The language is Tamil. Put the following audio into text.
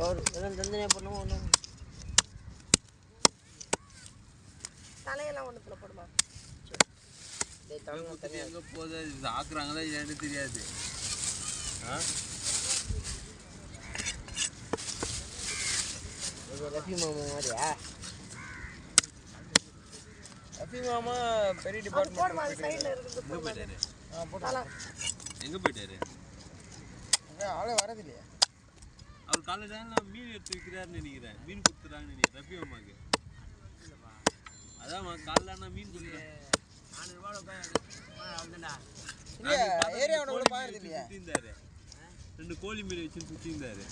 ஒரு தந்தனே பண்ணுவோம் ஒன்றும் தலையெல்லாம் ஒன்றுத்துல போடுமா எங்கே போகுது ஆக்குறாங்களா இல்லைன்னு தெரியாது. ரஃபி மாமா மாதிரியா? ரஃபி மாமா பெரிய டிபார்ட்மெண்ட் எங்கே போயிட்டாரு? எங்கே போயிட்டாரு? ஆளே வரது இல்லையா? அவர் காலையில் நான் மீன் எடுத்து விற்கிறாருன்னு நினைக்கிறேன். மீன் கொடுத்துறாங்கன்னு நினைக்கிறேன் ரஃபி மாமாக்கு. அதான் காலைல நான் மீன் கொடுக்குறேன். ஏரியாவோட 2 கோழி மீன் வச்சு சுற்றி இருந்தாரு.